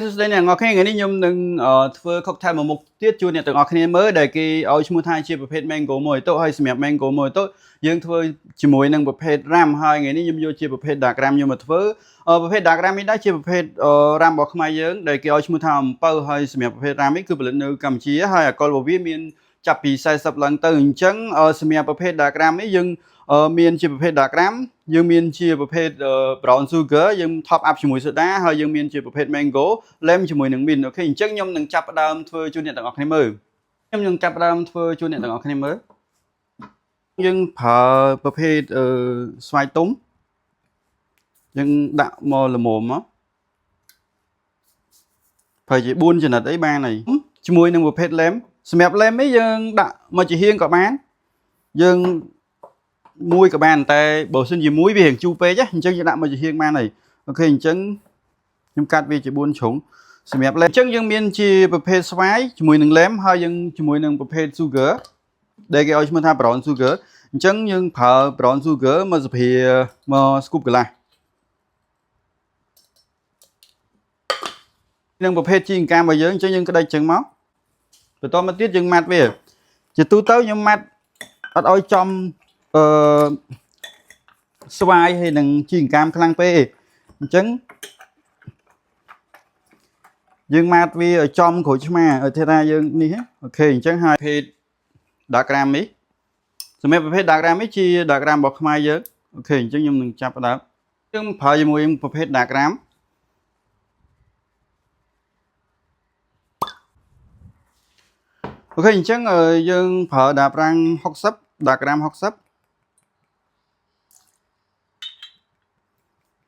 đây này ngọc khen cái này nhung đừng thưa khóc thay một mục tiết chu này từ ngọc khen mới để cái ở chung thai chiaประเภท mango มวย tốt hay sẹp mango มวย tốt dương thưa chỉ mวยnâng ประเภท ram hai cái này nhung vô chia ประเภท dark ram nhưng mà thưa ประเภท dark ram นี้ได้chia ประเภท ram บอกมาเยอะđể cái ở chung thaiเปิลให้สẹp ประเภท ram นี้คือผลิตในกัมพูชีให้ก็บอกว่ามีจับปีใส่สับหลังตื่นจังสẹp ประเภท dark ram นี้ยังมีนchia ประเภท dark ram ยังมีนchia ประเภทbrown sugar ยัง top up ជាមួយ soda ហើយยังមានជាប្រភេទ mango លែមជាមួយនឹងមីនអូខេអញ្ចឹងខ្ញុំនឹងចាប់ផ្ដើមធ្វើជូនអ្នកទាំងអស់គ្នាមើលខ្ញុំនឹងចាប់ផ្ដើមធ្វើជូនអ្នកទាំងអស់គ្នាមើលយើងប្រើប្រភេទស្វាយទុំយើងដាក់មកល្មមមកប្រហែលជា4ចំណិតអីបានហើយជាមួយនឹងប្រភេទលែមសម្រាប់លែមនេះយើងដាក់មកជាហៀងក៏បានយើងមួយក៏បានតែបើសិនជាមួយវារៀងជូរពេកអញ្ចឹងយើងដាក់មកជាហៀងបានហើយអូខេអញ្ចឹងខ្ញុំកាត់វាជា4ជ្រុងសម្រាប់លែមអញ្ចឹងយើងមានជាប្រភេទស្វាយជាមួយនឹងលែមហើយយើងជាមួយនឹងប្រភេទ sugar ដែលគេឲ្យឈ្មោះថា brown sugar អញ្ចឹងយើងប្រើ brown sugar មកសភាមក scoop កន្លះនឹងប្រភេទជីអង្កាមរបស់យើងអញ្ចឹងយើងក្តិចអញ្ចឹងមកបន្តមកទៀតយើងម៉ាត់វាជាទូទៅខ្ញុំម៉ាត់អត់ឲ្យចំស្វាយហើយនឹងជីអង្កាមខ្លាំងពេកអញ្ចឹងយើងម៉ាត់វាឲ្យចំក្រូចឆ្មាឲ្យថាយើងនេះអូខេអញ្ចឹងហើយប្រភេទ dark ram នេះសម្រាប់ប្រភេទ dark ram នេះជា dark ram របស់ខ្មែរយើងអូខេអញ្ចឹងខ្ញុំនឹងចាប់ផ្ដើមយើងប្រើជាមួយប្រភេទ dark ram អូខេអញ្ចឹងយើងប្រើ dark ram 60 dark ram 60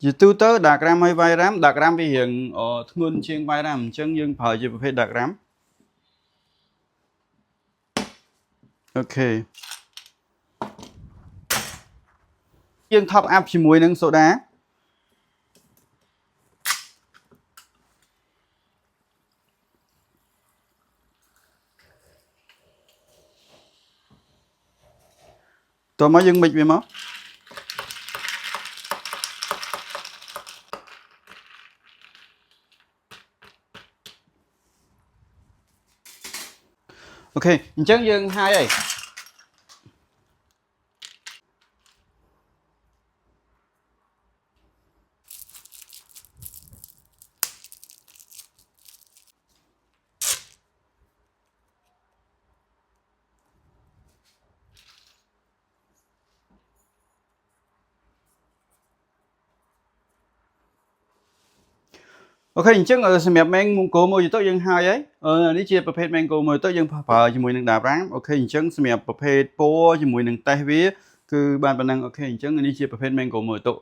ជាទូទៅ dark ram ហើយ white ram dark ram វារៀងធ្ងន់ជាង white ram អញ្ចឹងយើងប្រើជាប្រភេទ dark ram អូខេយើង top up ជាមួយនឹង soda តោះមកយើងមិចវាមកអូខេអញ្ចឹងយើងហាយហើយអូខេអញ្ចឹងសម្រាប់ mango មួយទៅយើងហើយនេះជាប្រភេទ mango មួយទៅយើងប្រើជាមួយនឹង dark ram អូខេអញ្ចឹងសម្រាប់ប្រភេទពណ៌ជាមួយនឹងតេស្តវាគឺបានប៉ុណ្ណឹងអូខេអញ្ចឹងនេះជាប្រភេទ mango មួយទៅ